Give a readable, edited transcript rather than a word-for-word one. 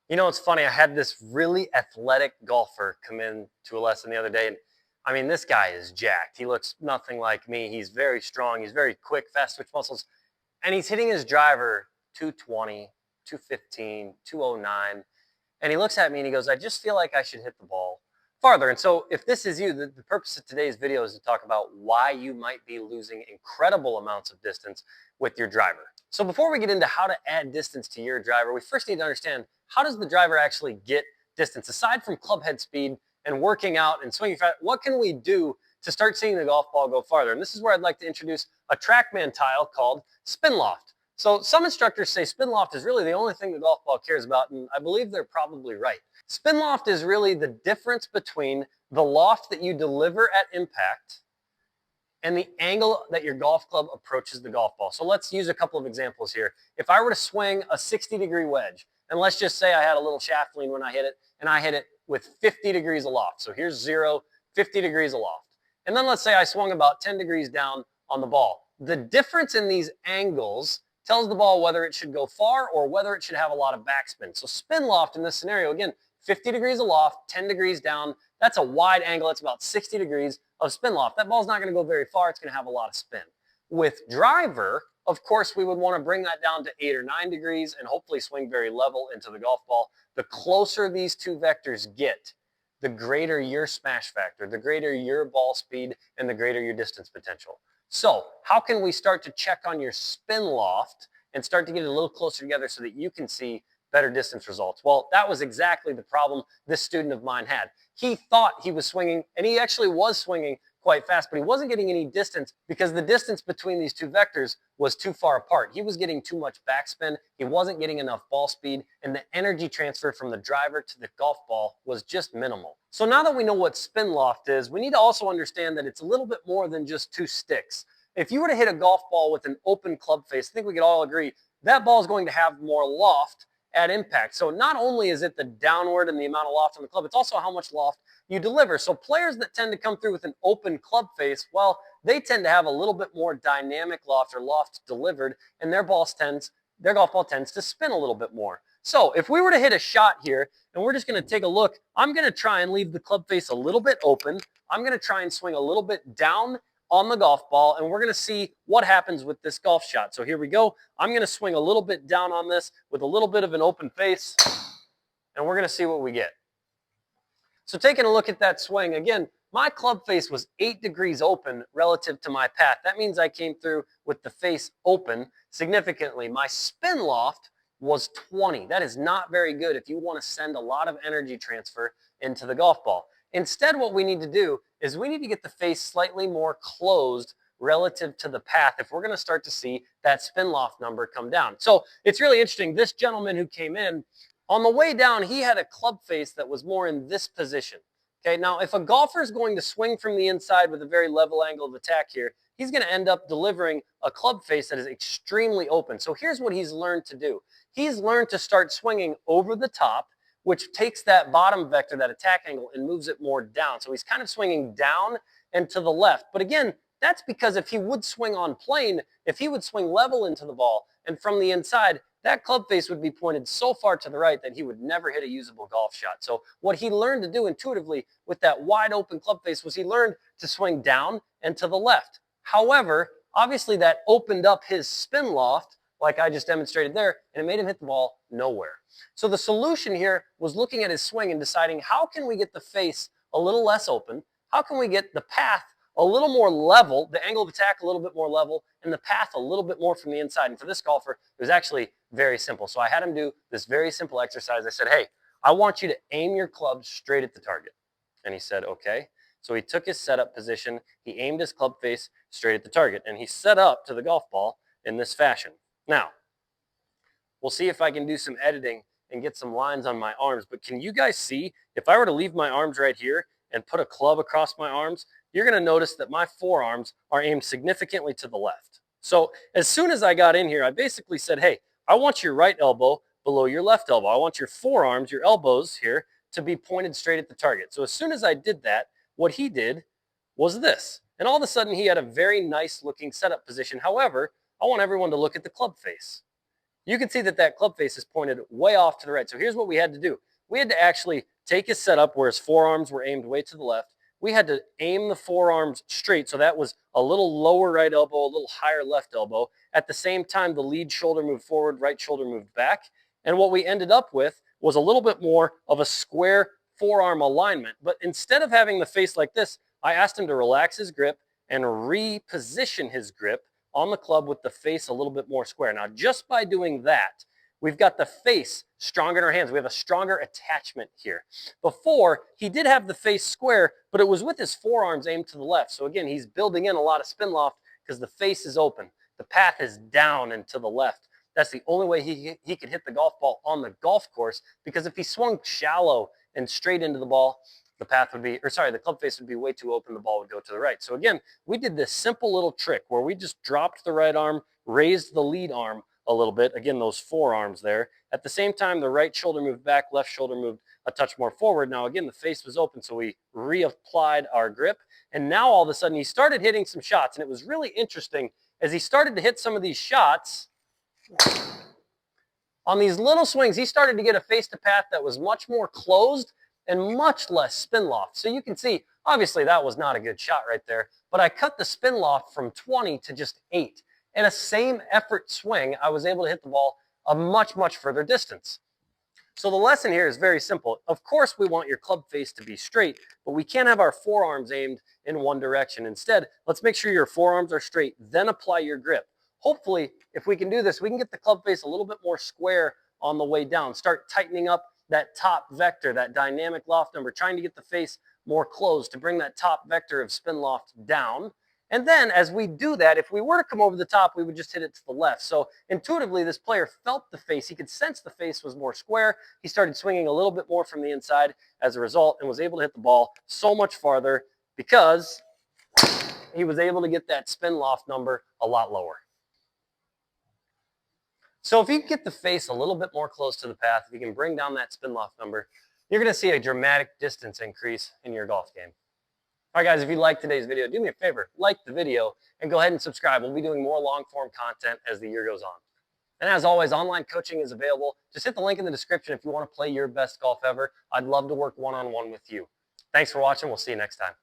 You know, it's funny. I had this really athletic golfer come in to a lesson the other day, and I mean, this guy is jacked. He looks nothing like me. He's very strong. He's very quick, fast twitch muscles, and he's hitting his driver 220, 215, 209. And he looks at me and he goes, I just feel like I should hit the ball farther. And so, if this is you, the purpose of today's video is to talk about why you might be losing incredible amounts of distance with your driver. So, before we get into how to add distance to your driver, we first need to understand how does the driver actually get distance? Aside from club head speed and working out and swinging fast, what can we do to start seeing the golf ball go farther? And this is where I'd like to introduce a TrackMan tile called Spin Loft. So some instructors say spin loft is really the only thing the golf ball cares about, and I believe they're probably right. Spin loft is really the difference between the loft that you deliver at impact and the angle that your golf club approaches the golf ball. So let's use a couple of examples here. If I were to swing a 60-degree wedge, and let's just say I had a little shaft lean when I hit it, and I hit it with 50 degrees aloft. So here's 0, 50 degrees aloft. And then let's say I swung about 10 degrees down on the ball. The difference in these angles tells the ball whether it should go far or whether it should have a lot of backspin. So spin loft in this scenario, again, 50 degrees aloft, 10 degrees down. That's a wide angle. That's about 60 degrees of spin loft. That ball's not going to go very far. It's going to have a lot of spin. With driver, of course, we would want to bring that down to 8 or 9 degrees and hopefully swing very level into the golf ball. The closer these two vectors get, the greater your smash factor, the greater your ball speed, and the greater your distance potential. So how can we start to check on your spin loft and start to get it a little closer together so that you can see better distance results? Well, that was exactly the problem this student of mine had. He thought he was swinging, and he actually was swinging quite fast, but he wasn't getting any distance because the distance between these two vectors was too far apart. He was getting too much backspin. He wasn't getting enough ball speed, and the energy transfer from the driver to the golf ball was just minimal. So now that we know what spin loft is, we need to also understand that it's a little bit more than just two sticks. If you were to hit a golf ball with an open club face, I think we could all agree that ball is going to have more loft at impact. So not only is it the downward and the amount of loft on the club, it's also how much loft you deliver. So players that tend to come through with an open club face, well, they tend to have a little bit more dynamic loft or loft delivered, and their golf ball tends to spin a little bit more. So if we were to hit a shot here, and we're just going to take a look, I'm going to try and leave the club face a little bit open. I'm going to try and swing a little bit down on the golf ball, and we're going to see what happens with this golf shot. So here we go. I'm going to swing a little bit down on this with a little bit of an open face, and we're going to see what we get. So taking a look at that swing, again, my club face was 8 degrees open relative to my path. That means I came through with the face open significantly. My spin loft was 20. That is not very good if you want to send a lot of energy transfer into the golf ball. Instead, what we need to do is we need to get the face slightly more closed relative to the path if we're going to start to see that spin loft number come down. So it's really interesting. This gentleman who came in, on the way down, he had a club face that was more in this position. Okay, now if a golfer is going to swing from the inside with a very level angle of attack here, he's going to end up delivering a club face that is extremely open. So here's what he's learned to do. He's learned to start swinging over the top, which takes that bottom vector, that attack angle, and moves it more down. So he's kind of swinging down and to the left. But again, that's because if he would swing on plane, if he would swing level into the ball and from the inside, that club face would be pointed so far to the right that he would never hit a usable golf shot. So what he learned to do intuitively with that wide open club face was he learned to swing down and to the left. However, obviously that opened up his spin loft, like I just demonstrated there, and it made him hit the ball nowhere. So the solution here was looking at his swing and deciding how can we get the face a little less open? How can we get the path a little more level, the angle of attack a little bit more level, and the path a little bit more from the inside? And for this golfer, it was actually very simple. So I had him do this very simple exercise. I said, hey, I want you to aim your club straight at the target. And he said, okay. So he took his setup position, he aimed his club face straight at the target, and he set up to the golf ball in this fashion. Now, we'll see if I can do some editing and get some lines on my arms, but can you guys see, if I were to leave my arms right here and put a club across my arms, you're going to notice that my forearms are aimed significantly to the left. So as soon as I got in here, I basically said, hey, I want your right elbow below your left elbow. I want your forearms, your elbows here, to be pointed straight at the target. So as soon as I did that, what he did was this. And all of a sudden, he had a very nice looking setup position. However, I want everyone to look at the club face. you can see that that club face is pointed way off to the right. So here's what we had to do. We had to actually take his setup where his forearms were aimed way to the left. We had to aim the forearms straight. So that was a little lower right elbow, a little higher left elbow. At the same time, the lead shoulder moved forward, right shoulder moved back. And what we ended up with was a little bit more of a square forearm alignment. But instead of having the face like this, I asked him to relax his grip and reposition his grip on the club with the face a little bit more square. Now, just by doing that, we've got the face stronger in our hands. We have a stronger attachment here. Before, he did have the face square, but it was with his forearms aimed to the left. So again, he's building in a lot of spin loft because the face is open. The path is down and to the left. That's the only way he could hit the golf ball on the golf course, because if he swung shallow and straight into the ball, the path would be, or sorry, the club face would be way too open, the ball would go to the right. So again, we did this simple little trick where we just dropped the right arm, raised the lead arm a little bit, again, those forearms there. At the same time, the right shoulder moved back, left shoulder moved a touch more forward. Now, again, the face was open, so we reapplied our grip, and now all of a sudden he started hitting some shots, and it was really interesting as he started to hit some of these shots. On these little swings, he started to get a face to path that was much more closed and much less spin loft. So you can see, obviously that was not a good shot right there, but I cut the spin loft from 20 to just 8. In a same effort swing, I was able to hit the ball a much, much further distance. So the lesson here is very simple. Of course, we want your club face to be straight, but we can't have our forearms aimed in one direction. Instead, let's make sure your forearms are straight, then apply your grip. Hopefully, if we can do this, we can get the club face a little bit more square on the way down. Start tightening up that top vector, that dynamic loft number, trying to get the face more closed to bring that top vector of spin loft down. And then as we do that, if we were to come over the top, we would just hit it to the left. So intuitively, this player felt the face. He could sense the face was more square. He started swinging a little bit more from the inside as a result and was able to hit the ball so much farther because he was able to get that spin loft number a lot lower. So if you can get the face a little bit more close to the path, if you can bring down that spin loft number, you're going to see a dramatic distance increase in your golf game. All right, guys, if you liked today's video, do me a favor, like the video, and go ahead and subscribe. We'll be doing more long-form content as the year goes on. And as always, online coaching is available. Just hit the link in the description if you want to play your best golf ever. I'd love to work one-on-one with you. Thanks for watching. We'll see you next time.